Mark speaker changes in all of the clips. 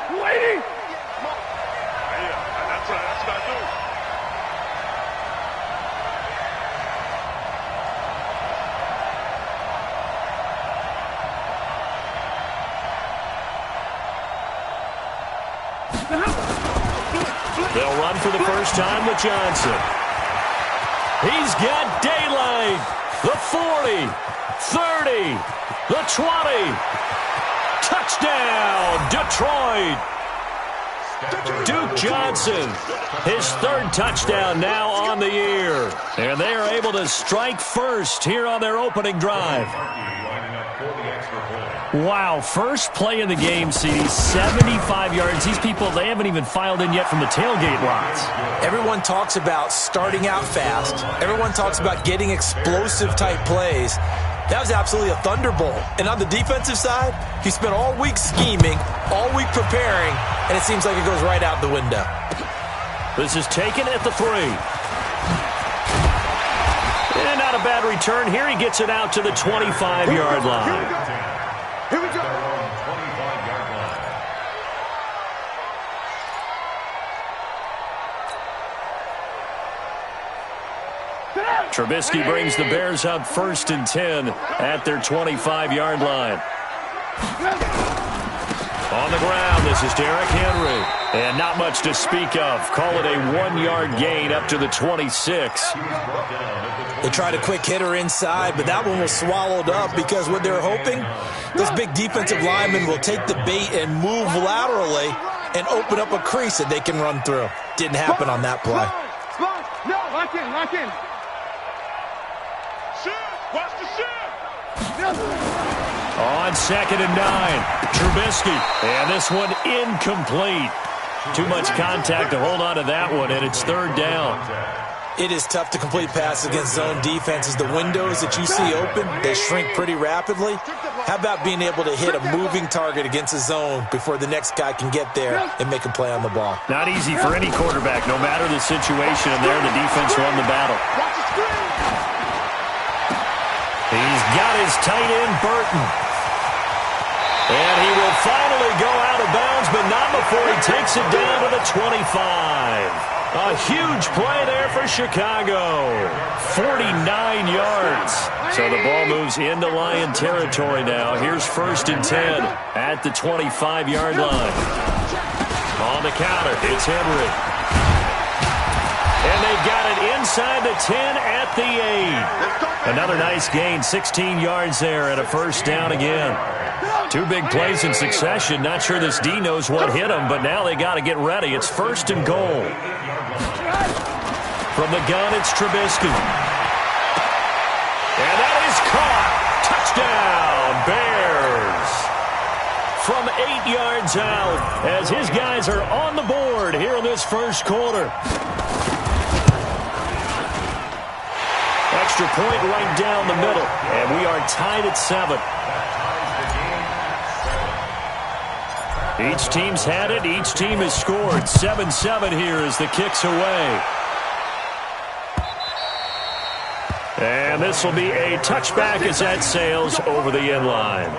Speaker 1: Waiting.
Speaker 2: That's what I do.
Speaker 3: They'll run for the first time with Johnson. He's got daylight. The 40, 30, the 20. Touchdown, Detroit. Duke Johnson, his third touchdown now on the year. And they are able to strike first here on their opening drive. Wow, first play of the game, CD, 75 yards. These people, they haven't even filed in yet from the tailgate lots.
Speaker 4: Everyone talks about starting out fast. Everyone talks about getting explosive-type plays. That was absolutely a thunderbolt. And on the defensive side, he spent all week scheming, all week preparing, and it seems like it goes right out the window.
Speaker 3: This is taken at the 3. And not a bad return here. He gets it out to the 25-yard line.
Speaker 1: Here we go.
Speaker 3: Trubisky brings the Bears up 1st and 10 at their 25-yard line. On the ground, this is Derrick Henry. And not much to speak of. Call it a 1-yard gain up to the 26.
Speaker 4: They tried a quick hitter inside, but that one was swallowed up because what they're hoping, those big defensive linemen will take the bait and move laterally and open up a crease that they can run through. Didn't happen on that play.
Speaker 1: No, lock in, lock in.
Speaker 2: Watch the shot.
Speaker 3: On 2nd and 9, Trubisky. And this one incomplete. Too much contact to hold on to that one, and it's 3rd down.
Speaker 4: It is tough to complete passes against zone defenses. The windows that you see open, they shrink pretty rapidly. How about being able to hit a moving target against a zone before the next guy can get there and make a play on the ball?
Speaker 3: Not easy for any quarterback, no matter the situation, and there the defense won the battle. He's got his tight end, Burton. And he will finally go out of bounds, but not before he takes it down to the 25. A huge play there for Chicago. 49 yards. So the ball moves into Lion territory now. Here's 1st and 10 at the 25-yard line. On the counter, it's Henry. And they got it inside the 10 at the 8. Another nice gain, 16 yards there and a 1st down again. 2 big plays in succession. Not sure this D knows what hit him, but now they got to get ready. It's 1st and goal. From the gun, it's Trubisky. And that is caught. Touchdown, Bears. From 8 yards out as his guys are on the board here in this first quarter. Extra point right down the middle, and we are tied at 7. Each team's had it. Each team has scored. 7-7 here as the kick's away. And this will be a touchback as that sails over the end line.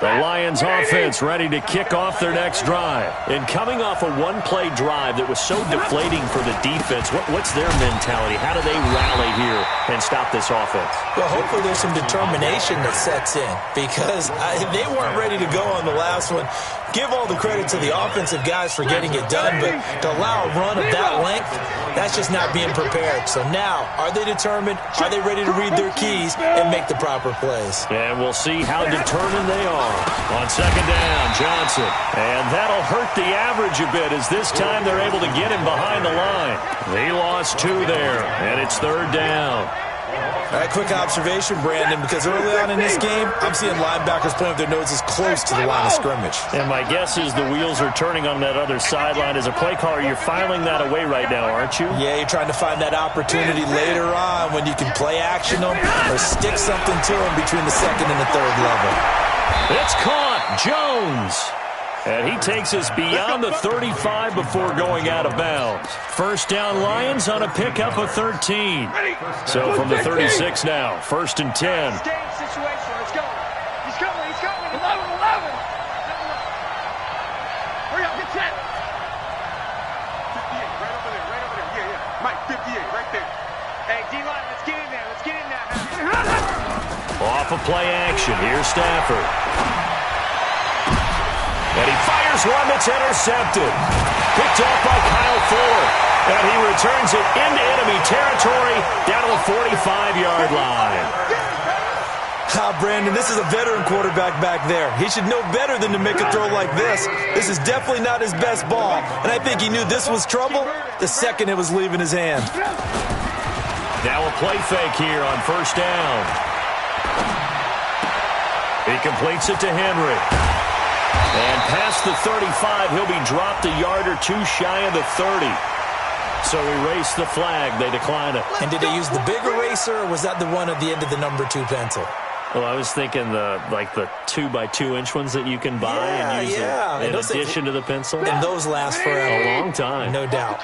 Speaker 3: The Lions offense ready to kick off their next drive. And coming off a one-play drive that was so deflating for the defense, what's their mentality? How do they rally here and stop this offense?
Speaker 4: Well, hopefully there's some determination that sets in because they weren't ready to go on the last one. Give all the credit to the offensive guys for getting it done, but to allow a run of that length, that's just not being prepared. So now, are they determined? Are they ready to read their keys and make the proper plays?
Speaker 3: And we'll see how determined they are. On 2nd down, Johnson. And that'll hurt the average a bit as this time they're able to get him behind the line. They lost 2 there, and it's 3rd down.
Speaker 4: All right, quick observation, Brandon, because early on in this game, I'm seeing linebackers playing with their noses close to the line of scrimmage.
Speaker 3: And my guess is the wheels are turning on that other sideline. As a play caller, you're filing that away right now, aren't you?
Speaker 4: Yeah, you're trying to find that opportunity later on when you can play action them or stick something to them between the 2nd and the 3rd level.
Speaker 3: It's caught. Jones. And he takes us beyond the 35 before going out of bounds. First down, Lions on a pickup of 13. So from the 36 now, 1st and 10.
Speaker 1: Game situation. Let's go. He's coming. 11. Hurry up, get set. 58, right over there. Yeah. Mike, 58, right there. Hey, D-line, let's get in there.
Speaker 3: Off of play action. Here's Stafford. And he fires one that's intercepted. Picked off by Kyle Fuller. And he returns it into enemy territory down to the 45-yard line.
Speaker 4: Brandon, this is a veteran quarterback back there. He should know better than to make a throw like this. This is definitely not his best ball. And I think he knew this was trouble the second it was leaving his hand.
Speaker 3: Now a play fake here on 1st down. He completes it to Henry. And past the 35, he'll be dropped a yard or two shy of the 30. So erase the flag. They decline it.
Speaker 4: And did they use the big eraser, or was that the one at the end of the number 2 pencil?
Speaker 3: Well, I was thinking the 2x2-inch ones that you can buy and use in addition to the pencil.
Speaker 4: And those last forever.
Speaker 3: A long time.
Speaker 4: No doubt.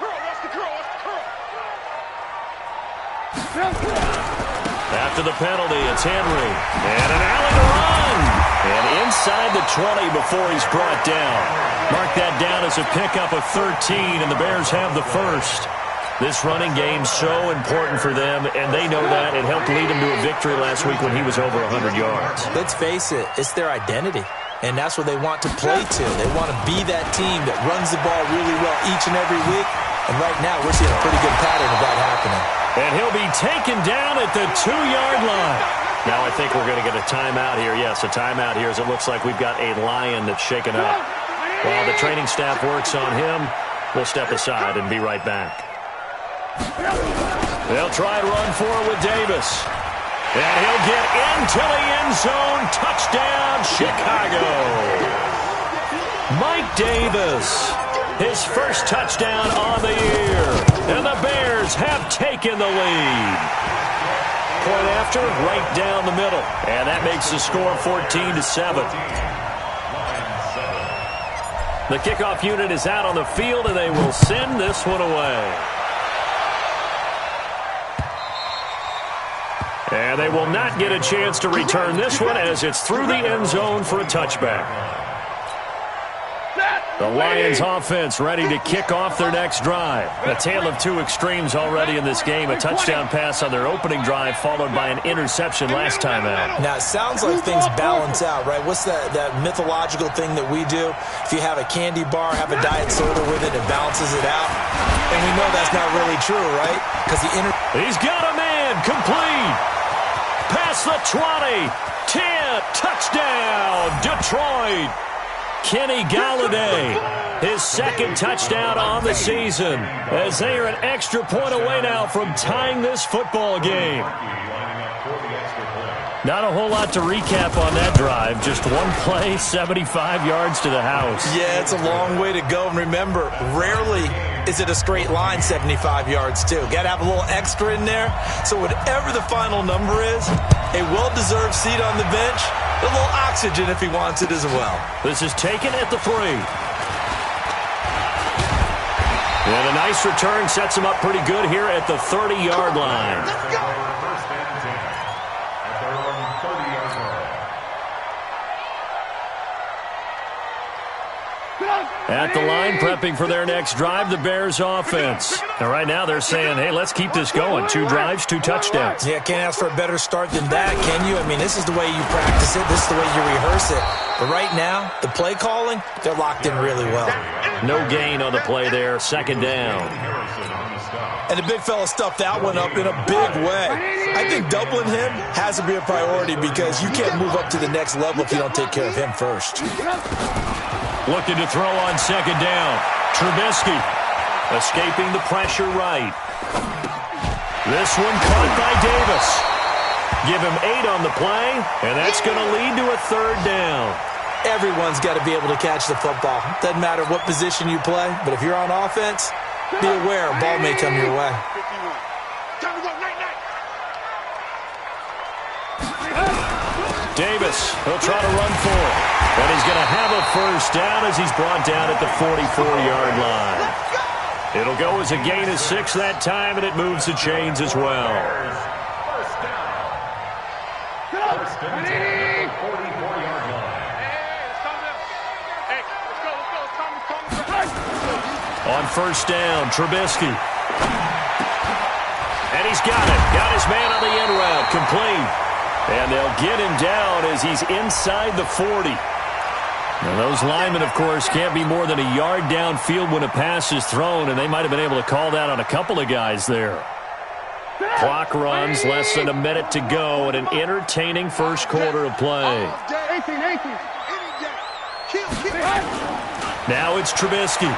Speaker 3: After the penalty, it's Henry. And an alley to run. And inside the 20 before he's brought down. Mark that down as a pickup of 13, and the Bears have the first. This running game's so important for them, and they know that. It helped lead them to a victory last week when he was over 100 yards.
Speaker 4: Let's face it, it's their identity, and that's what they want to play to. They want to be that team that runs the ball really well each and every week, and right now we're seeing a pretty good pattern of that happening.
Speaker 3: And he'll be taken down at the 2-yard line. Now I think we're going to get a timeout here. Yes, a timeout here as it looks like we've got a Lion that's shaken up. While the training staff works on him, we'll step aside and be right back. They'll try and run for it with Davis. And he'll get into the end zone. Touchdown, Chicago. Mike Davis, his first touchdown on the year. And the Bears have taken the lead. Point after, right down the middle. And that makes the score 14-7. The kickoff unit is out on the field, and they will send this one away. And they will not get a chance to return this one as it's through the end zone for a touchback. The Lions offense ready to kick off their next drive. A tale of two extremes already in this game. A touchdown pass on their opening drive followed by an interception last time out.
Speaker 4: Now, it sounds like things balance out, right? What's that mythological thing that we do? If you have a candy bar, have a diet soda with it, it balances it out. And we know that's not really true, right? Because
Speaker 3: he's got a man complete. Past the 20. 10. Touchdown, Detroit. Kenny Galladay, his second touchdown on the season, as they are an extra point away now from tying this football game. Not a whole lot to recap on that drive. Just one play, 75 yards to the house.
Speaker 4: Yeah, it's a long way to go. And remember, rarely is it a straight line 75 yards, too. Got to have a little extra in there. So whatever the final number is, a well-deserved seat on the bench, a little oxygen if he wants it as well.
Speaker 3: This is taken at the 3. And a nice return sets him up pretty good here at the 30-yard line.
Speaker 1: Let's go.
Speaker 3: At the line, prepping for their next drive, the Bears offense. And right now they're saying, hey, let's keep this going. 2 drives, 2 touchdowns.
Speaker 4: Yeah, can't ask for a better start than that, can you? I mean, this is the way you practice it. This is the way you rehearse it. But right now, the play calling, they're locked in really well.
Speaker 3: No gain on the play there. 2nd down.
Speaker 4: And the big fella stuffed that one up in a big way. I think doubling him has to be a priority because you can't move up to the next level if you don't take care of him first.
Speaker 3: Looking to throw on 2nd down. Trubisky escaping the pressure right. This one caught by Davis. Give him 8 on the play, and that's going to lead to a 3rd down.
Speaker 4: Everyone's got to be able to catch the football. Doesn't matter what position you play, but if you're on offense, be aware a ball may come your way.
Speaker 1: Time to go, night, night.
Speaker 3: Davis, he'll try to run for it. And he's going to have a first down as he's brought down at the 44-yard line. It'll go as a gain of 6 that time, and it moves the chains as well. On first down, Trubisky. And he's got it. Got his man on the end route. Complete. And they'll get him down as he's inside the 40. Now, those linemen, of course, can't be more than a yard downfield when a pass is thrown, and they might have been able to call that on a couple of guys there. Clock runs, less than a minute to go, and an entertaining first quarter of play. Now it's Trubisky.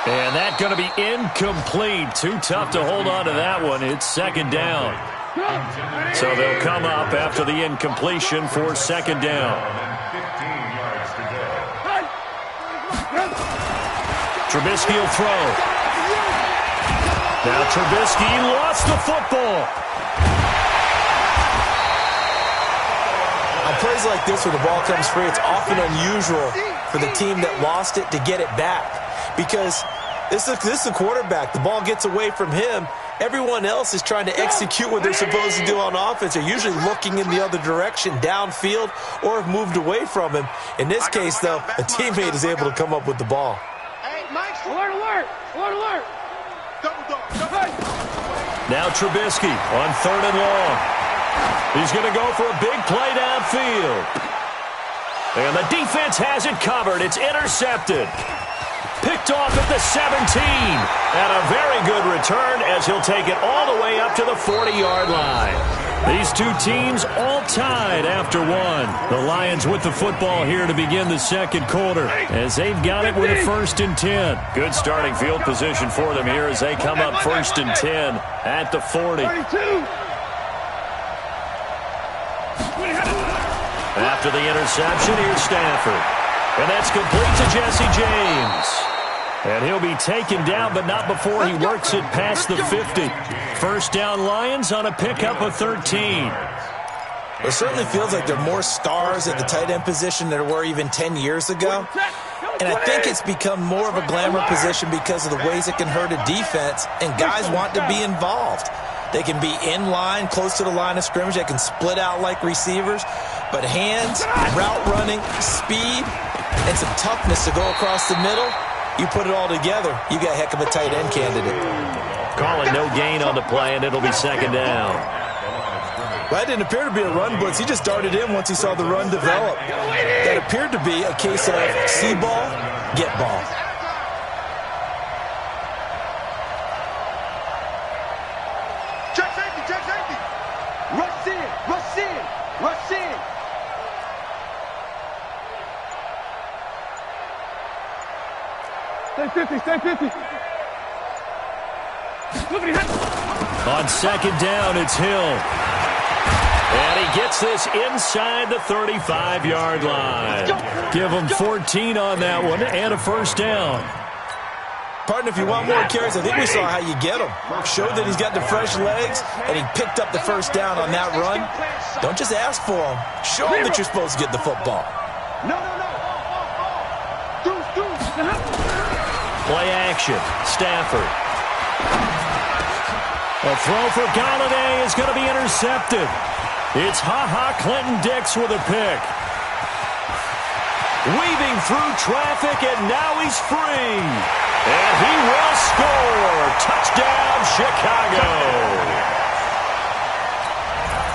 Speaker 3: And that's going to be incomplete. Too tough to hold on to that one. It's second down. So they'll come up after the incompletion for second down. Trubisky will throw. Now Trubisky lost the football.
Speaker 4: On plays like this where the ball comes free, it's often unusual for the team that lost it to get it back. Because this is a quarterback. The ball gets away from him. Everyone else is trying to execute what they're supposed to do on offense. They're usually looking in the other direction, downfield, or have moved away from him. In this case, though, a teammate is able to come up with the ball.
Speaker 3: Now Trubisky on third and long. He's going to go for a big play downfield. And the defense has it covered. It's intercepted. Picked off at the 17. And a very good return as he'll take it all the way up to the 40-yard line. These two teams all tied after one. The Lions with the football here to begin the second quarter as they've got it with a 1st and 10. Good starting field position for them here as they come up 1st and 10 at the 40. After the interception, here's Stafford. And that's complete to Jesse James. And he'll be taken down, but not before he works it past the 50. First down Lions on a pickup of 13.
Speaker 4: It certainly feels like there are more stars at the tight end position than there were even 10 years ago. And I think it's become more of a glamour position because of the ways it can hurt a defense, and guys want to be involved. They can be in line, close to the line of scrimmage. They can split out like receivers. But hands, route running, speed, and some toughness to go across the middle, you put it all together, you got a heck of a tight end candidate.
Speaker 3: Calling no gain on the play, and it'll be second down.
Speaker 4: That didn't appear to be a run blitz. He just darted in once he saw the run develop. That appeared to be a case of see ball, get ball.
Speaker 1: Check safety. Rush in. Stay 50.
Speaker 3: On second down, it's Hill. And he gets this inside the 35-yard line. Give him 14 on that one and a first down.
Speaker 4: Partner, if you want more carries, I think we saw how you get him. Showed that he's got the fresh legs, and he picked up the first down on that run. Don't just ask for him. Show him that you're supposed to get the football.
Speaker 1: No.
Speaker 3: Play action. Stafford. A throw for Galladay is going to be intercepted. It's Clinton-Dix with a pick. Weaving through traffic, and now he's free. And he will score. Touchdown, Chicago.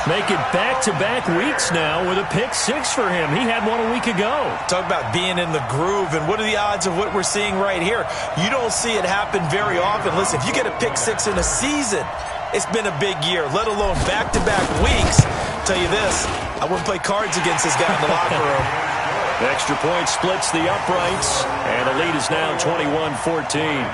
Speaker 3: Make it back-to-back weeks now with a pick six for him. He had one a week ago.
Speaker 4: Talk about being in the groove, and what are the odds of what we're seeing right here? You don't see it happen very often. Listen, if you get a pick six in a season, it's been a big year, let alone back-to-back weeks. I'll tell you this, I wouldn't play cards against this guy in the locker room.
Speaker 3: Extra point splits the uprights, and the lead is now 21-14.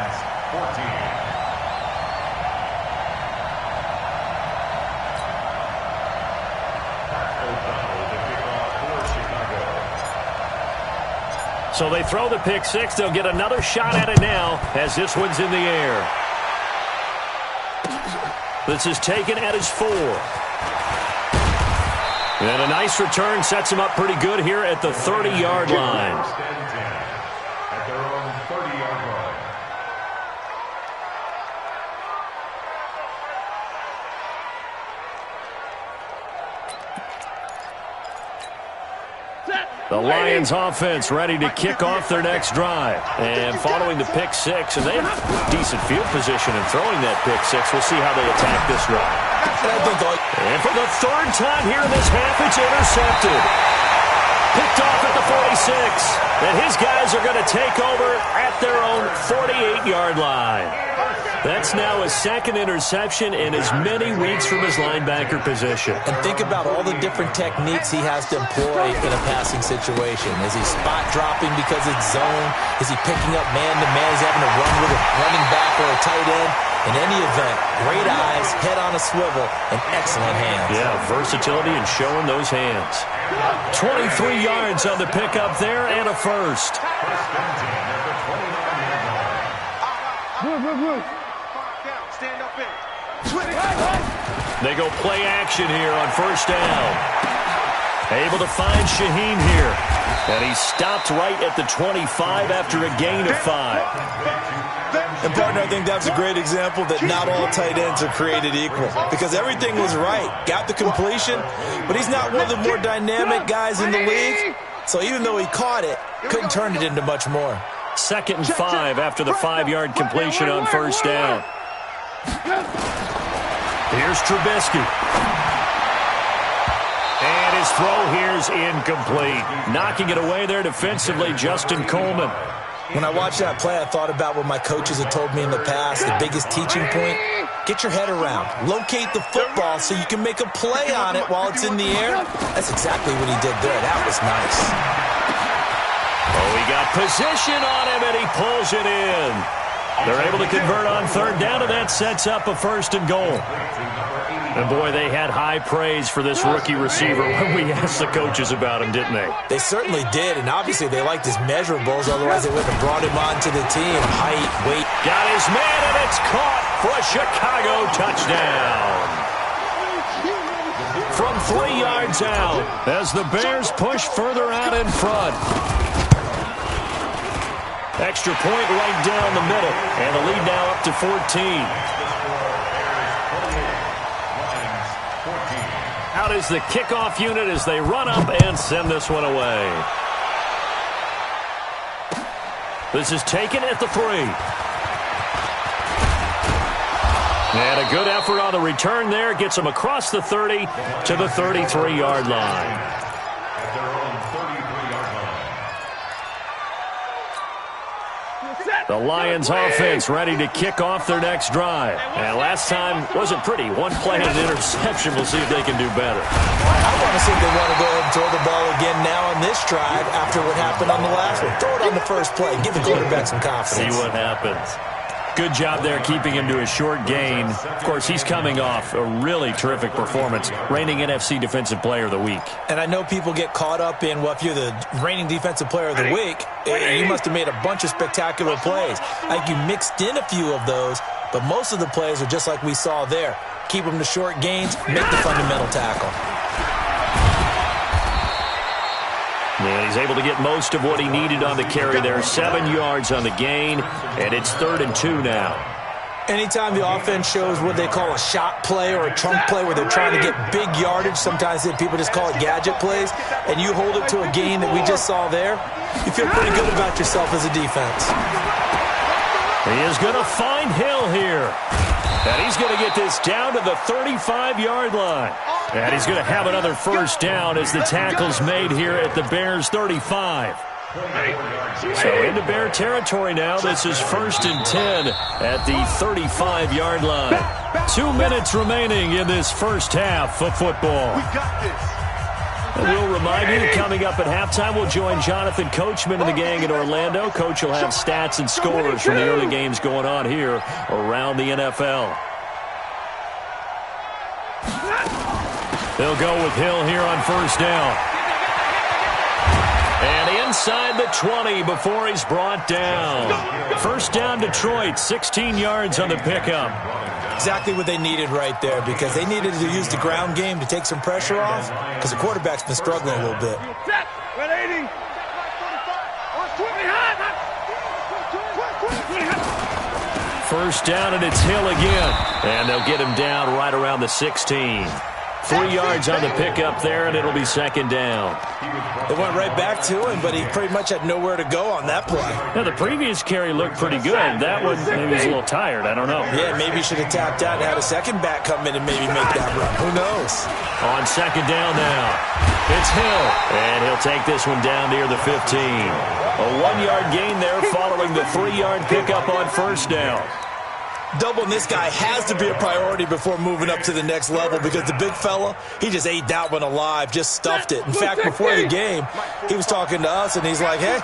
Speaker 3: So they throw the pick six. They'll get another shot at it now as this one's in the air. This is taken at his 4. And a nice return sets him up pretty good here at the 30-yard line.
Speaker 2: At their own 30-yard line.
Speaker 3: The Lions offense ready to kick off their next drive. And following the pick 6, and they have decent field position in throwing that pick 6. We'll see how they attack this drive. And for the third time here in this half, it's intercepted. Picked off at the 46. And his guys are going to take over at their own 48-yard line. That's now his second interception in as many weeks from his linebacker position.
Speaker 4: And think about all the different techniques he has to employ in a passing situation. Is he spot dropping because it's zone? Is he picking up man-to-man? Is he having to run with a running back or a tight end? In any event, great eyes, head on a swivel, and excellent hands.
Speaker 3: Yeah, versatility and showing those hands. 23 yards on the pickup there and a first.
Speaker 1: Stand up in.
Speaker 3: They go play action here on first down. Able to find Shaheen here. And he stopped right at the 25 after a gain of 5.
Speaker 4: And, partner, I think that's a great example that not all tight ends are created equal. Because everything was right. Got the completion, but he's not one of the more dynamic guys in the league. So even though he caught it, couldn't turn it into much more.
Speaker 3: 2nd and 5 after the 5-yard completion on first down. Here's Trubisky. And his throw here's incomplete. Knocking it away there defensively, Justin Coleman.
Speaker 4: When I watched that play, I thought about what my coaches had told me in the past. The biggest teaching point, get your head around. Locate the football so you can make a play on it while it's in the air. That's exactly what he did there. That was nice.
Speaker 3: Oh, he got position on him, and he pulls it in. They're able to convert on third down, and that sets up a 1st and goal. And, boy, they had high praise for this rookie receiver when we asked the coaches about him, didn't they?
Speaker 4: They certainly did, and obviously they liked his measurables. Otherwise, they wouldn't have brought him onto the team. Height, weight.
Speaker 3: Got his man, and it's caught for a Chicago touchdown. From 3 yards out as the Bears push further out in front. Extra point right down the middle, and the lead now up to 14. Out is the kickoff unit as they run up and send this one away. This is taken at the 3. And a good effort on the return there. Gets him across the 30 to the 33-yard line. The Lions offense ready to kick off their next drive. And last time wasn't pretty. One play and an interception. We'll see if they can do better.
Speaker 4: I want to see if they want to go ahead and throw the ball again now on this drive after what happened on the last one. Throw it on the first play. Give the quarterback some confidence.
Speaker 3: See what happens. Good job there keeping him to a short gain. Of course, he's coming off a really terrific performance, reigning NFC Defensive Player of the Week.
Speaker 4: And I know people get caught up in, well, if you're the reigning Defensive Player of the Week, you must have made a bunch of spectacular plays. I think you mixed in a few of those, but most of the plays are just like we saw there. Keep them to short gains, make the fundamental tackle.
Speaker 3: And he's able to get most of what he needed on the carry there. 7 yards on the gain, and it's 3rd and 2 now.
Speaker 4: Anytime the offense shows what they call a shot play or a chunk play where they're trying to get big yardage, sometimes people just call it gadget plays, and you hold it to a gain that we just saw there, you feel pretty good about yourself as a defense.
Speaker 3: He is going to find Hill here. And he's going to get this down to the 35-yard line. And he's going to have another first down as the tackle's made here at the Bears' 35. So into Bear territory now. This is 1st and 10 at the 35-yard line. 2 minutes remaining in this first half of football.
Speaker 1: We got this.
Speaker 3: And we'll remind you that coming up at halftime, we'll join Jonathan Coachman and the gang in Orlando. Coach will have stats and scores from the early games going on here around the NFL. They'll go with Hill here on first down. And inside the 20 before he's brought down. First down Detroit, 16 yards on the pickup.
Speaker 4: Exactly what they needed right there, because they needed to use the ground game to take some pressure off, because the quarterback's been struggling a little bit.
Speaker 3: First down, and it's Hill again. And they'll get him down right around the 16. 3 yards on the pickup there, and it'll be second down.
Speaker 4: They went right back to him, but he pretty much had nowhere to go on that play.
Speaker 3: Now, the previous carry looked pretty good. That one, maybe was a little tired. I don't know.
Speaker 4: Yeah, maybe he should have tapped out and had a second back come in and maybe make that run. Who knows?
Speaker 3: On second down now, it's Hill. And he'll take this one down near the 15. A 1-yard gain there following the 3-yard pickup on first down.
Speaker 4: Doubling this guy has to be a priority before moving up to the next level, because the big fella, he just ate that one alive, just stuffed it. In fact, before the game, he was talking to us, and he's like, hey,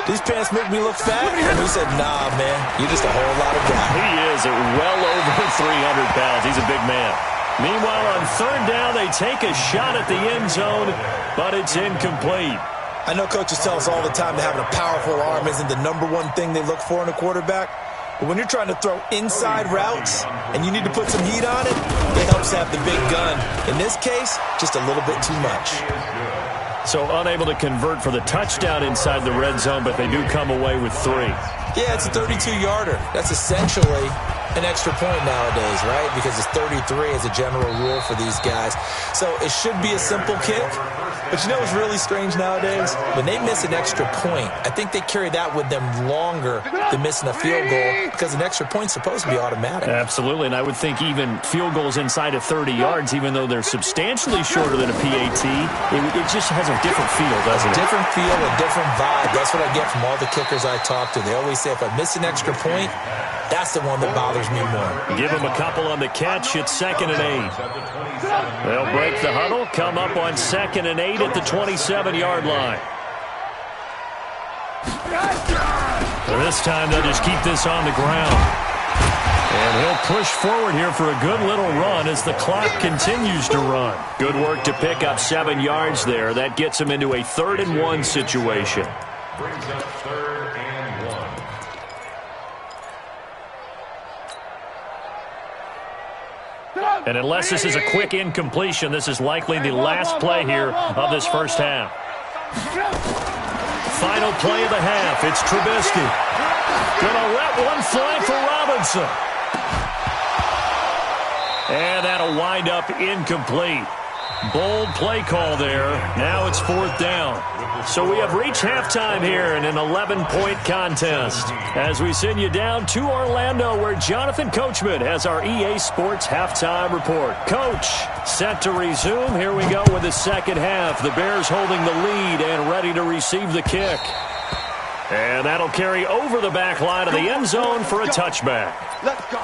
Speaker 4: these pants make me look fat? And we said, nah, man, you're just a whole lot of guy.
Speaker 3: He is at well over 300 pounds. He's a big man. Meanwhile, on third down, they take a shot at the end zone, but it's incomplete.
Speaker 4: I know coaches tell us all the time that having a powerful arm isn't the number one thing they look for in a quarterback. But when you're trying to throw inside routes and you need to put some heat on it, it helps have the big gun. In this case, just a little bit too much.
Speaker 3: So unable to convert for the touchdown inside the red zone, but they do come away with 3.
Speaker 4: Yeah, it's a 32-yarder. That's essentially an extra point nowadays, right? Because it's 33 as a general rule for these guys. So it should be a simple kick. But you know what's really strange nowadays? When they miss an extra point, I think they carry that with them longer than missing a field goal, because an extra point's supposed to be automatic.
Speaker 3: Absolutely, and I would think even field goals inside of 30 yards, even though they're substantially shorter than a PAT, it just has a different feel, doesn't it?
Speaker 4: Different feel, a different vibe. That's what I get from all the kickers I talk to. They always say, if I miss an extra point, that's the one that bothers me more.
Speaker 3: Give them a couple on the catch. It's 2nd and 8. They'll break the huddle, come up on 2nd and 8 at the 27-yard line. This time they'll just keep this on the ground. And he'll push forward here for a good little run as the clock continues to run. Good work to pick up 7 yards there. That gets him into a 3rd and 1 situation.
Speaker 2: Brings up 3rd and 1.
Speaker 3: And unless this is a quick incompletion, this is likely the last play here of this first half. Final play of the half. It's Trubisky. Gonna let one fly for Robinson. And that'll wind up incomplete. Bold play call there. Now it's 4th down. So we have reached halftime here in an 11-point contest as we send you down to Orlando, where Jonathan Coachman has our EA Sports halftime report. Coach, set to resume. Here we go with the second half. The Bears holding the lead and ready to receive the kick. And that'll carry over the back line of the end zone for a touchback.
Speaker 1: Let's go.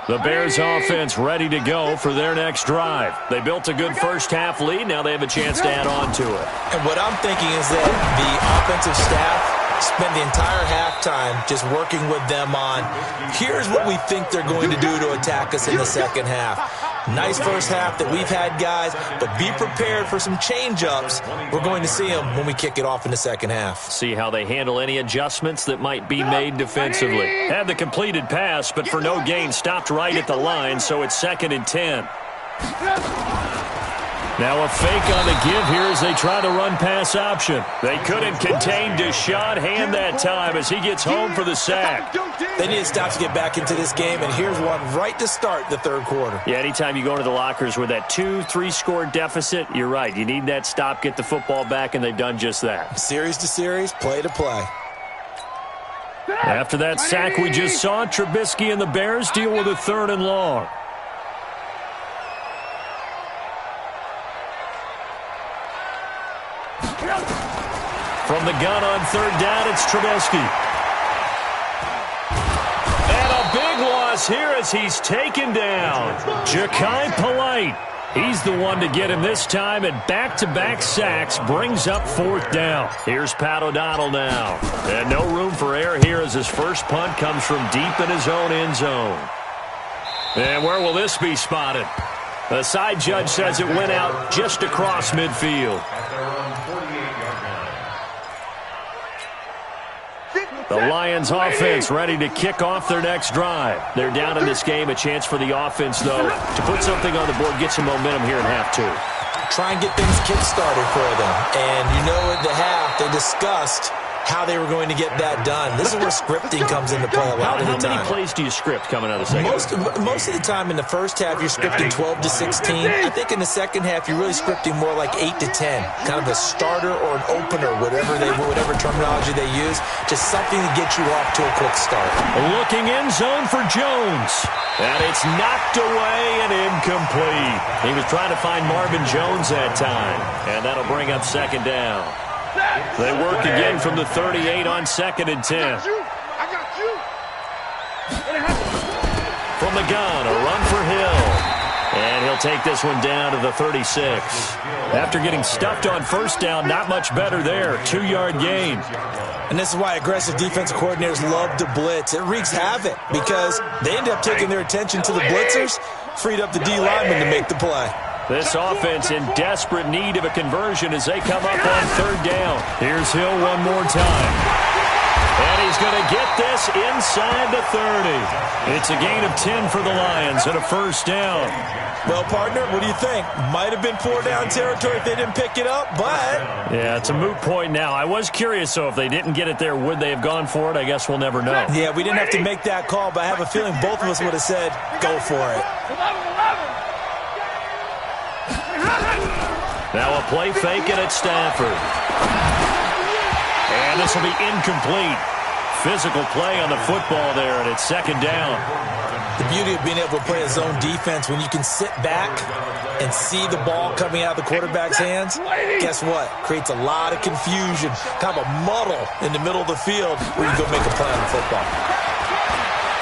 Speaker 3: The Bears offense ready to go for their next drive. They built a good first half lead. Now they have a chance to add on to it.
Speaker 4: And what I'm thinking is that the offensive staff spend the entire halftime just working with them on, here's what we think they're going to do to attack us in the second half. Nice first half that we've had, guys, but be prepared for some change-ups. We're going to see them when we kick it off in the second half.
Speaker 3: See how they handle any adjustments that might be made defensively. Had the completed pass, but for no gain, stopped right at the line, so it's 2nd and 10. Now a fake on the give here as they try to run pass option. They couldn't contain Deshaun Hand that time as he gets home for the sack.
Speaker 4: They need to stop to get back into this game, and here's one right to start the third quarter.
Speaker 3: Yeah, anytime you go into the lockers with that 2-3 score deficit, you're right. You need that stop, get the football back, and they've done just that.
Speaker 4: Series to series, play to play.
Speaker 3: After that sack we just saw, Trubisky and the Bears deal with a 3rd and long. From the gun on 3rd down, it's Trubisky. And a big loss here as he's taken down. Ja'Kai Polite. He's the one to get him this time, and back-to-back sacks brings up 4th down. Here's Pat O'Donnell now. And no room for error here as his first punt comes from deep in his own end zone. And where will this be spotted? The side judge says it went out just across midfield. The Lions offense ready to kick off their next drive. They're down in this game. A chance for the offense, though, to put something on the board, get some momentum here in half two.
Speaker 4: Try and get things kick-started for them. And you know at the half, they discussed how they were going to get that done. This is where scripting comes into play a lot of the time.
Speaker 3: How many plays do you script coming out of the second?
Speaker 4: Most of the time in the first half, you're scripting 12 to 16. I think in the second half, you're really scripting more like 8 to 10. Kind of a starter or an opener, whatever terminology they use. Just something to get you off to a quick start.
Speaker 3: Looking end zone for Jones. And it's knocked away and incomplete. He was trying to find Marvin Jones that time. And that'll bring up second down. They work again from the 38 on 2nd and 10.
Speaker 1: I got you.
Speaker 3: From the gun, a run for Hill. And he'll take this one down to the 36. After getting stuffed on first down, not much better there. 2-yard gain.
Speaker 4: And this is why aggressive defensive coordinators love to blitz. It wreaks havoc because they end up taking their attention to the blitzers, freed up the D lineman to make the play.
Speaker 3: This offense in desperate need of a conversion as they come up on 3rd down. Here's Hill one more time. And he's going to get this inside the 30. It's a gain of 10 for the Lions and a first down.
Speaker 4: Well, partner, what do you think? Might have been 4-down territory if they didn't pick it up, but...
Speaker 3: Yeah, it's a moot point now. I was curious, so if they didn't get it there, would they have gone for it? I guess we'll never know.
Speaker 4: Yeah, we didn't have to make that call, but I have a feeling both of us would have said, go for it.
Speaker 3: Now a play fake it at Stafford. And this will be incomplete. Physical play on the football there, and it's 2nd down.
Speaker 4: The beauty of being able to play a zone defense when you can sit back and see the ball coming out of the quarterback's hands, guess what? Creates a lot of confusion, kind of a muddle in the middle of the field where you go make a play on the football.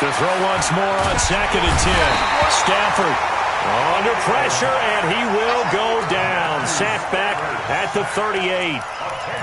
Speaker 3: To throw once more on 2nd and 10. Stafford under pressure, and he will go down. Sacked back at the 38.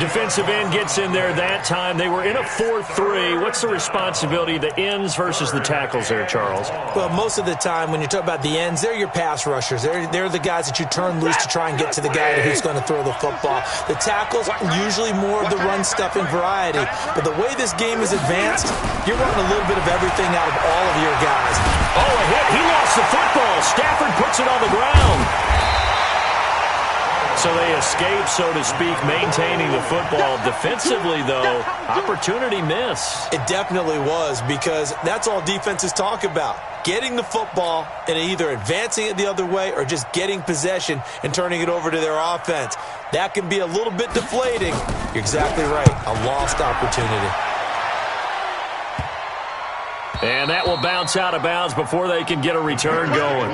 Speaker 3: Defensive end gets in there that time. They were in a 4-3. What's the responsibility of the ends versus the tackles there, Charles?
Speaker 4: Well, most of the time when you talk about the ends, they're your pass rushers. They're the guys that you turn loose to try and get to the guy who's going to throw the football. The tackles, usually more of the run-stuffing variety. But the way this game is advanced, you're running a little bit of everything out of all of your guys.
Speaker 3: Oh, a hit. He lost the football. Stafford puts it on the ground. So they escape, so to speak, maintaining the football. Defensively, though, opportunity miss.
Speaker 4: It definitely was, because that's all defenses talk about. Getting the football and either advancing it the other way or just getting possession and turning it over to their offense. That can be a little bit deflating. You're exactly right. A lost opportunity.
Speaker 3: And that will bounce out of bounds before they can get a return going.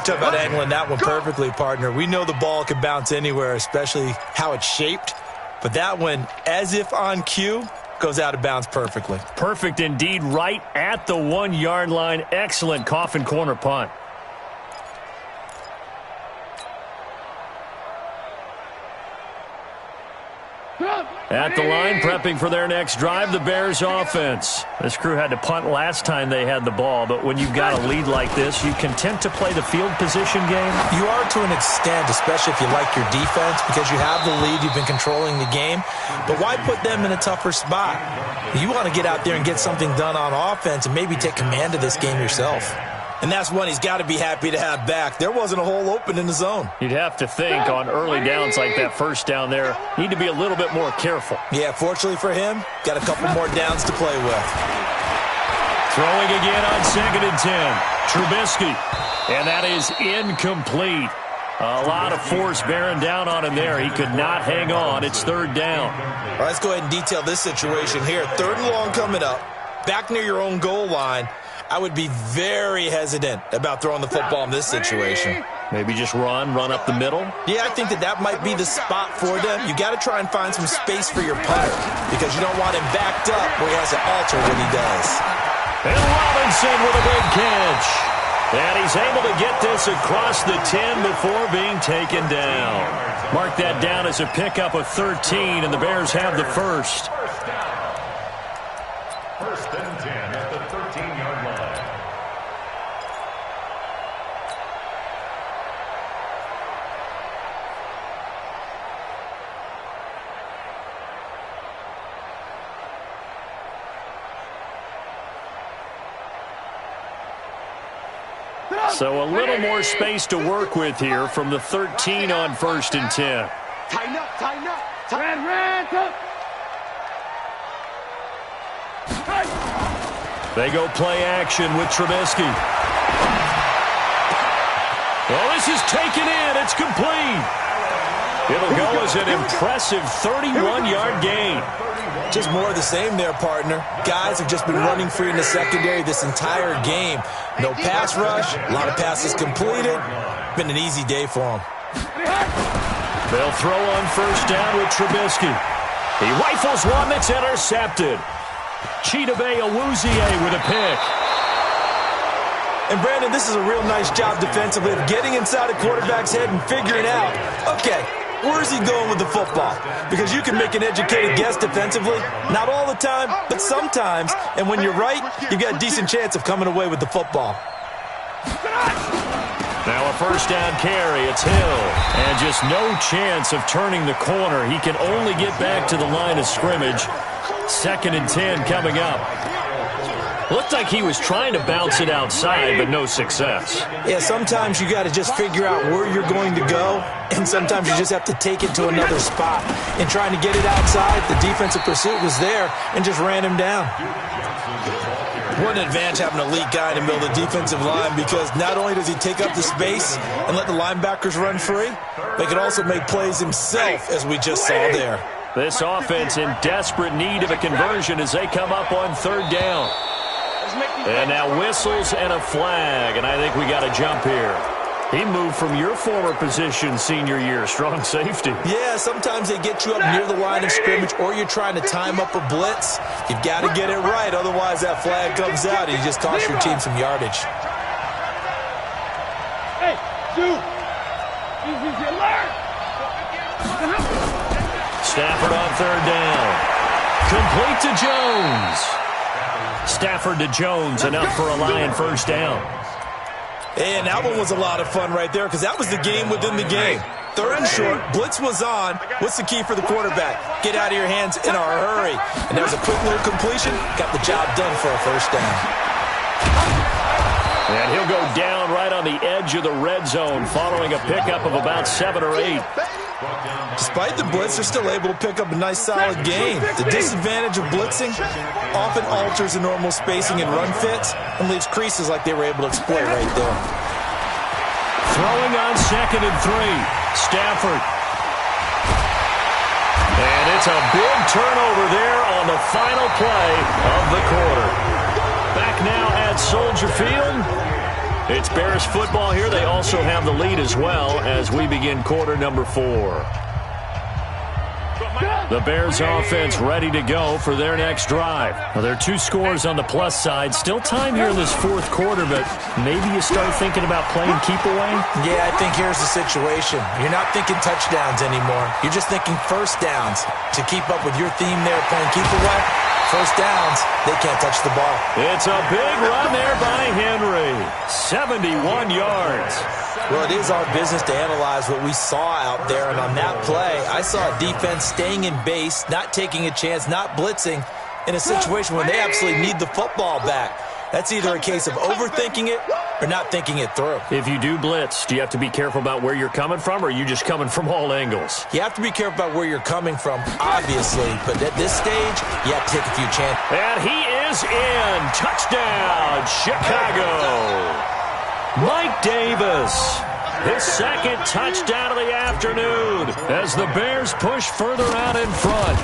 Speaker 4: Talk about angling that one perfectly, partner. We know the ball can bounce anywhere, especially how it's shaped. But that one, as if on cue, goes out of bounds perfectly.
Speaker 3: Perfect indeed, right at the 1-yard line. Excellent coffin corner punt. At the line, prepping for their next drive, the Bears offense. This crew had to punt last time they had the ball, but when you've got a lead like this, you content to play the field position game?
Speaker 4: You are to an extent, especially if you like your defense, because you have the lead, you've been controlling the game. But why put them in a tougher spot? You want to get out there and get something done on offense and maybe take command of this game yourself. And that's one he's got to be happy to have back. There wasn't a hole open in the zone.
Speaker 3: You'd have to think on early downs like that first down there, need to be a little bit more careful.
Speaker 4: Yeah, fortunately for him, got a couple more downs to play with.
Speaker 3: Throwing again on 2nd and 10. Trubisky. And that is incomplete. A lot of force bearing down on him there. He could not hang on. It's 3rd down.
Speaker 4: All right, let's go ahead and detail this situation here. 3rd and long coming up. Back near your own goal line. I would be very hesitant about throwing the football in this situation.
Speaker 3: Maybe just run up the middle?
Speaker 4: Yeah, I think that might be the spot for them. You got to try and find some space for your punter because you don't want him backed up where he has to alter what he does.
Speaker 3: And Robinson with a big catch. And he's able to get this across the 10 before being taken down. Mark that down as a pickup of 13, and the Bears have the first.
Speaker 2: First and 10 at the 13-yard line.
Speaker 3: So a little more space to work with here from the 13 on 1st and 10.
Speaker 1: Tighten up, tighten up.
Speaker 3: They go play action with Trubisky. Well, this is taken in. It's complete. It'll go as an impressive 31-yard gain.
Speaker 4: Just more of the same there, partner. Guys have just been running free in the secondary this entire game. No pass rush, a lot of passes completed. Been an easy day for them.
Speaker 3: They'll throw on 1st down with Trubisky. He rifles one that's intercepted. Chidobe Awuzie with a pick.
Speaker 4: And, Brandon, this is a real nice job defensively of getting inside a quarterback's head and figuring out, okay, where's he going with the football? Because you can make an educated guess defensively. Not all the time, but sometimes. And when you're right, you've got a decent chance of coming away with the football.
Speaker 3: Now a 1st down carry. It's Hill. And just no chance of turning the corner. He can only get back to the line of scrimmage. 2nd and 10 coming up. Looked like he was trying to bounce it outside, but no success.
Speaker 4: Yeah, sometimes you got to just figure out where you're going to go, and sometimes you just have to take it to another spot. In trying to get it outside, the defensive pursuit was there and just ran him down. What an advantage having an elite guy in the middle of the defensive line, because not only does he take up the space and let the linebackers run free, but he can also make plays himself, as we just saw there.
Speaker 3: This offense in desperate need of a conversion as they come up on 3rd down. And now whistles and a flag, and I think we got a jump here. He moved from your former position senior year, strong safety.
Speaker 4: Yeah, sometimes they get you up near the line of scrimmage, or you're trying to time up a blitz. You've got to get it right, otherwise that flag comes out and you just cost your team some yardage.
Speaker 1: Hey, shoot! Easy, alert!
Speaker 3: Stafford on 3rd down. Complete to Jones. Stafford to Jones, enough for a Lion 1st down.
Speaker 4: And that one was a lot of fun right there, because that was the game within the game. 3rd and short, blitz was on. What's the key for the quarterback? Get out of your hands in a hurry. And there was a quick little completion. Got the job done for a 1st down.
Speaker 3: And he'll go down right on the edge of the red zone following a pickup of about 7 or 8.
Speaker 4: Despite the blitz, they're still able to pick up a nice, solid gain. The disadvantage of blitzing often alters the normal spacing and run fits and leaves creases like they were able to exploit right there.
Speaker 3: Throwing on 2nd and 3. Stafford. And it's a big turnover there on the final play of the quarter. Back now at Soldier Field. It's Bears football here. They also have the lead as well as we begin quarter number 4. The Bears offense ready to go for their next drive. Well, there are 2 scores on the plus side. Still time here in this 4th quarter, but maybe you start thinking about playing keep away?
Speaker 4: Yeah, I think here's the situation. You're not thinking touchdowns anymore. You're just thinking 1st downs. To keep up with your theme there, playing keep away, 1st downs, they can't touch the ball.
Speaker 3: It's a big run there by Henry. 71 yards.
Speaker 4: Well, it is our business to analyze what we saw out there, and on that play, I saw a defense staying in base, not taking a chance, not blitzing, in a situation where they absolutely need the football back. That's either a case of overthinking it or not thinking it through.
Speaker 3: If you do blitz, do you have to be careful about where you're coming from, or are you just coming from all angles?
Speaker 4: You have to be careful about where you're coming from, obviously, but at this stage, you have to take a few chances.
Speaker 3: And he is in. Touchdown, Chicago. Mike Davis, his 2nd touchdown of the afternoon as the Bears push further out in front.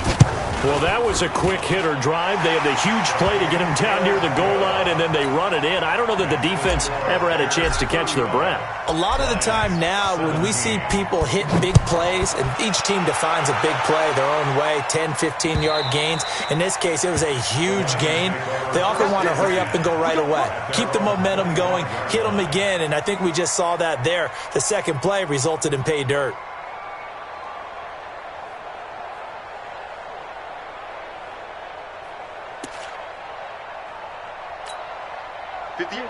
Speaker 3: Well, that was a quick hitter drive. They had the huge play to get him down near the goal line, and then they run it in. I don't know that the defense ever had a chance to catch their breath.
Speaker 4: A lot of the time now, when we see people hit big plays, and each team defines a big play their own way, 10, 15-yard gains. In this case, it was a huge gain. They often want to hurry up and go right away. Keep the momentum going, hit them again, and I think we just saw that there. The 2nd play resulted in pay dirt.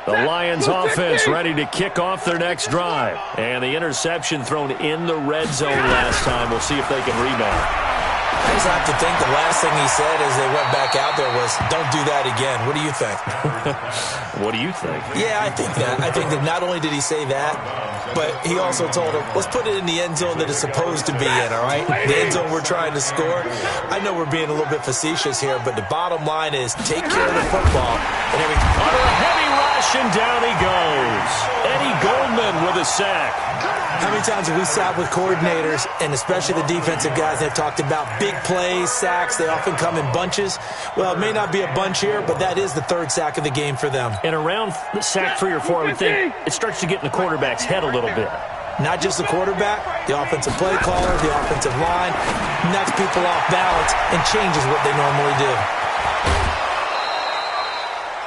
Speaker 3: The Lions offense ready to kick off their next drive. And the interception thrown in the red zone last time. We'll see if they can rebound.
Speaker 4: I just have to think the last thing he said as they went back out there was, don't do that again. What do you think?
Speaker 3: What do you think?
Speaker 4: Yeah, I think that. I think that not only did he say that, but he also told him, let's put it in the end zone that it's supposed to be in, all right? The end zone we're trying to score. I know we're being a little bit facetious here, but the bottom line is take care of the football. And everything.
Speaker 3: Under a heavy rush, and down he goes. Eddie Goldman with a sack.
Speaker 4: How many times have we sat with coordinators, and especially the defensive guys, that have talked about big plays, sacks? They often come in bunches. Well, it may not be a bunch here, but that is the third sack of the game for them.
Speaker 3: And around sack 3 or 4, I would think it starts to get in the quarterback's head a little bit.
Speaker 4: Not just the quarterback, the offensive play caller, the offensive line, knocks people off balance and changes what they normally do.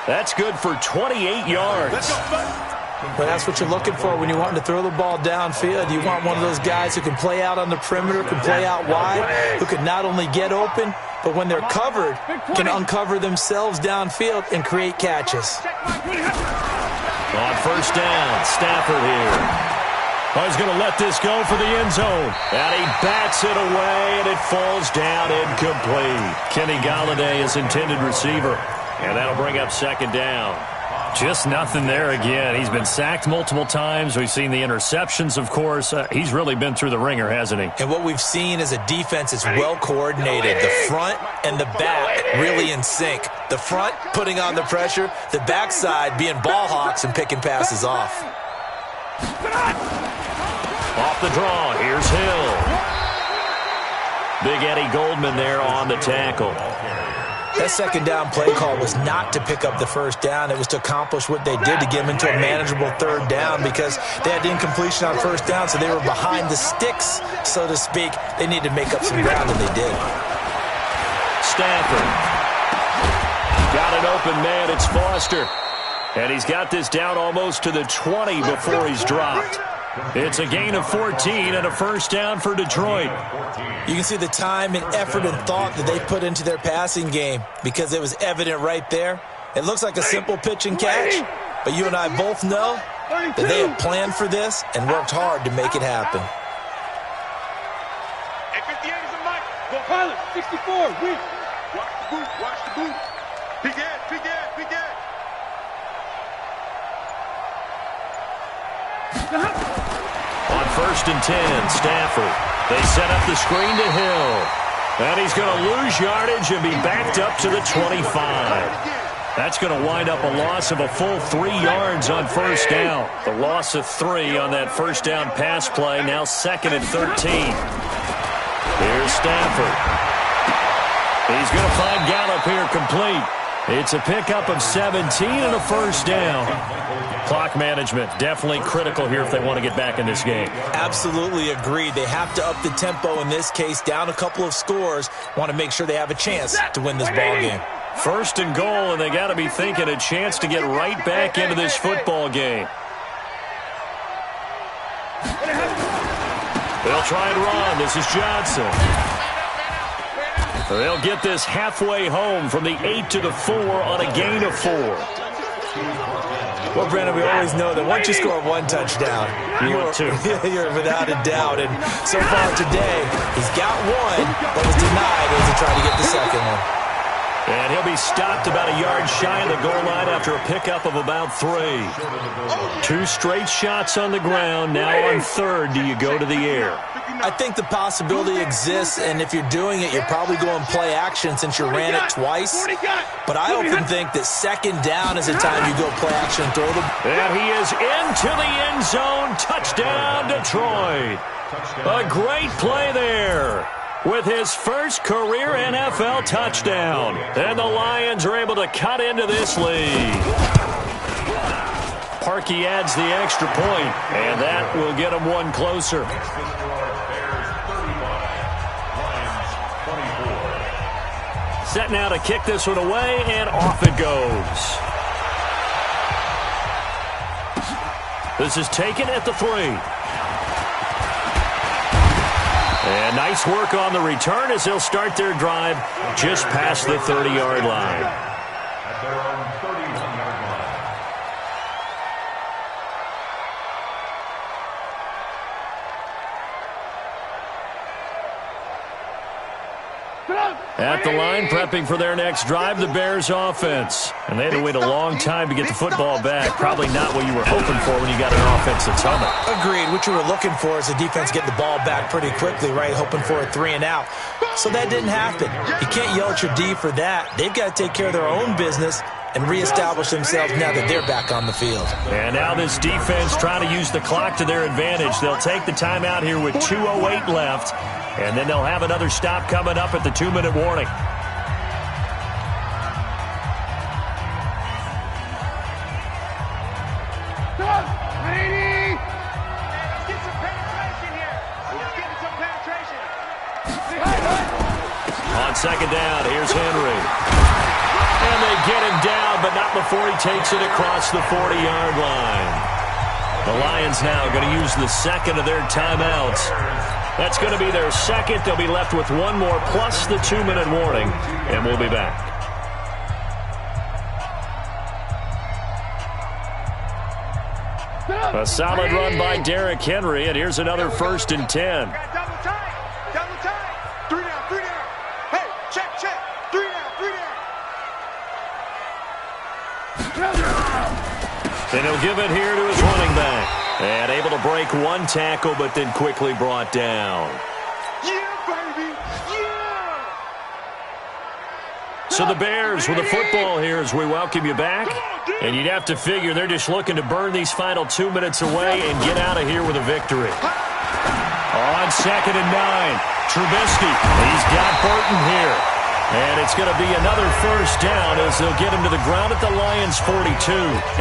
Speaker 3: That's good for 28 yards.
Speaker 1: Let's go, bud.
Speaker 4: But that's what you're looking for when you want to throw the ball downfield. You want one of those guys who can play out on the perimeter, can play out wide, who can not only get open, but when they're covered, can uncover themselves downfield and create catches.
Speaker 3: On first down, Stafford here. Oh, he's going to let this go for the end zone. And he bats it away, and it falls down incomplete. Kenny Galladay is intended receiver. And that'll bring up second down. Just nothing there again. He's been sacked multiple times. We've seen the interceptions, of course. He's really been through the ringer, hasn't he?
Speaker 4: And what we've seen is a defense that's well coordinated. The front and the back really in sync. The front putting on the pressure. The backside being ball hawks and picking passes off.
Speaker 3: Off the draw, here's Hill. Big Eddie Goldman there on the tackle.
Speaker 4: That second down play call was not to pick up the first down. It was to accomplish what they did to get them into a manageable third down because they had the incompletion on first down, so they were behind the sticks, so to speak. They needed to make up some ground, and they did.
Speaker 3: Stafford. Got an open man. It's Foster. And he's got this down almost to the 20 before he's dropped. It's a gain of 14 and a first down for Detroit.
Speaker 4: You can see the time and effort and thought that they put into their passing game because it was evident right there. It looks like a simple pitch and catch, but you and I both know that they have planned for this and worked hard to make it happen.
Speaker 1: Hey, 58 is a mic. Go pilot. 64. Win. Watch the boot. Watch the boot. Big Ed. Big Ed. Big Ed.
Speaker 3: On first and 10, Stafford. They set up the screen to Hill. And he's going to lose yardage and be backed up to the 25. That's going to wind up a loss of a full 3 yards on first down. The loss of 3 on that first down pass play, now second and 13. Here's Stafford. He's going to find Gallup here complete. It's a pickup of 17 and a first down. Clock management definitely critical here if they want to get back in this game.
Speaker 4: Absolutely agreed. They have to up the tempo in this case, down a couple of scores. Want to make sure they have a chance to win this ball game.
Speaker 3: First and goal, and they got to be thinking a chance to get right back into this football game. They'll try and run. This is Johnson. They'll get this halfway home from the 8 to the 4 on a gain of 4.
Speaker 4: Well, Brandon, we always know that once you score one touchdown, you're without a doubt. And so far today, he's got one, but was denied as he tried to get the second one.
Speaker 3: And he'll be stopped about a yard shy of the goal line after a pickup of about 3. 2 straight shots on the ground. Now on third, do you go to the air?
Speaker 4: I think the possibility exists, and if you're doing it, you're probably going play action since you ran it twice. But I often think that second down is the time you go play action and throw the...
Speaker 3: And he is into the end zone. Touchdown, Detroit. A great play there with his first career NFL touchdown. And the Lions are able to cut into this lead. Parkey adds the extra point, and that will get him one closer. Set now to kick this one away, and off it goes. This is taken at the 3. And nice work on the return as they'll start their drive just past the 30-yard line.
Speaker 2: At their own 31-yard line.
Speaker 3: At the line, prepping for their next drive, the Bears offense. And they had to wait a long time to get the football back. Probably not what you were hoping for when you got an offense that's humming.
Speaker 4: Agreed. What you were looking for is the defense getting the ball back pretty quickly, right? Hoping for a 3 and out. So that didn't happen. You can't yell at your D for that. They've got to take care of their own business and reestablish themselves now that they're back on the field.
Speaker 3: And now this defense trying to use the clock to their advantage. They'll take the timeout here with 2:08 left, and then they'll have another stop coming up at the 2-minute warning. On second down, here's Henry. And they get him down, but not before he takes it across the 40-yard line. The Lions now going to use the second of their timeouts. That's going to be their second. They'll be left with one more plus the 2-minute warning, and we'll be back. A solid run by Derrick Henry, and here's another 1st and 10.
Speaker 1: Double time. 3 down. Hey, check. 3 down.
Speaker 3: And he'll give it here to his running back. And able to break one tackle, but then quickly brought down.
Speaker 1: Yeah, baby. Yeah.
Speaker 3: So the Bears with the football here as we welcome you back. And you'd have to figure they're just looking to burn these final 2 minutes away and get out of here with a victory. On 2nd and 9, Trubisky. He's got Burton here. And it's going to be another 1st down as they'll get him to the ground at the Lions' 42.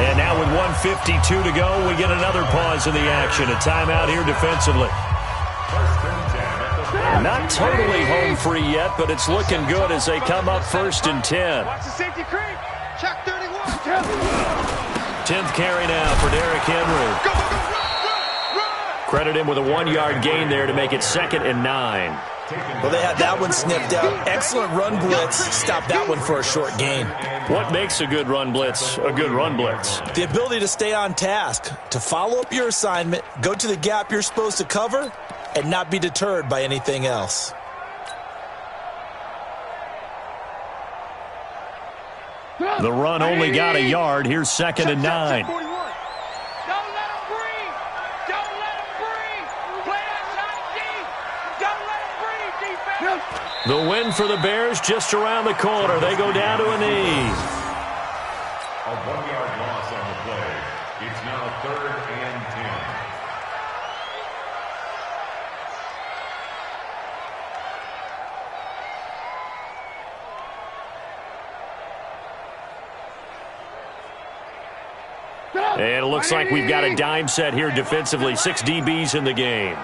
Speaker 3: And now with 1:52 to go, we get another pause in the action. A timeout here defensively. Not totally home free yet, but it's looking good as they come up 1st and 10.
Speaker 1: Watch the safety creep. Check 31.
Speaker 3: 10th carry now for Derrick Henry.
Speaker 1: Go, run.
Speaker 3: Credit him with a 1-yard gain there to make it 2nd and 9.
Speaker 4: Well, they had that one sniffed out. Excellent run blitz. Stop that one for a short gain.
Speaker 3: What makes a good run blitz a good run blitz?
Speaker 4: The ability to stay on task, to follow up your assignment, go to the gap you're supposed to cover, and not be deterred by anything else.
Speaker 3: The run only got a yard. Here's 2nd and 9.
Speaker 1: Don't let him breathe. Play outside deep. Don't let him breathe, defense.
Speaker 3: The win for the Bears just around the corner. They go down to a knee.
Speaker 2: A 1-yard loss on the play. It's now 3rd and 10.
Speaker 3: And it looks like we've got a dime set here defensively. 6 DBs in the game.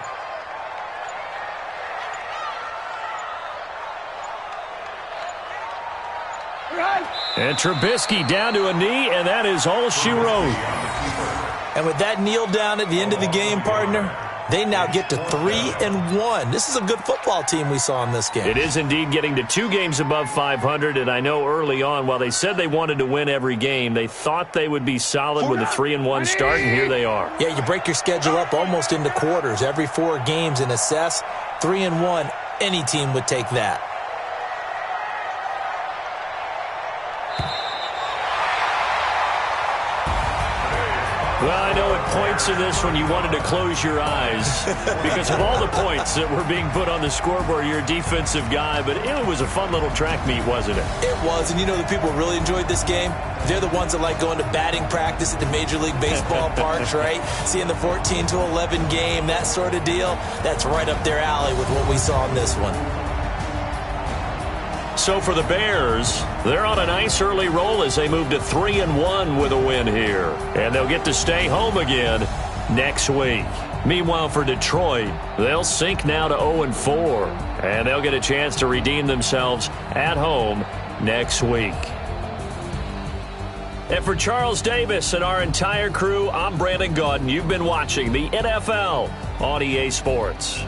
Speaker 3: And Trubisky down to a knee, and that is all she wrote.
Speaker 4: And with that kneel down at the end of the game, partner, they now get to 3-1. This is a good football team we saw in this game.
Speaker 3: It is indeed getting to 2 games above 500, and I know early on, while they said they wanted to win every game, they thought they would be solid with a 3-1 start, and here they are.
Speaker 4: Yeah, you break your schedule up almost into quarters, every 4 games, and assess 3-1. Any team would take that.
Speaker 3: Well, I know at points in this one you wanted to close your eyes because of all the points that were being put on the scoreboard. You're a defensive guy, but it was a fun little track meet, wasn't it?
Speaker 4: It was, and you know the people really enjoyed this game? They're the ones that like going to batting practice at the Major League Baseball parks, right? Seeing the 14-11 game, that sort of deal. That's right up their alley with what we saw in this one.
Speaker 3: So for the Bears, they're on a nice early roll as they move to 3-1 with a win here. And they'll get to stay home again next week. Meanwhile, for Detroit, they'll sink now to 0-4. And they'll get a chance to redeem themselves at home next week. And for Charles Davis and our entire crew, I'm Brandon Gaudin. You've been watching the NFL on EA Sports.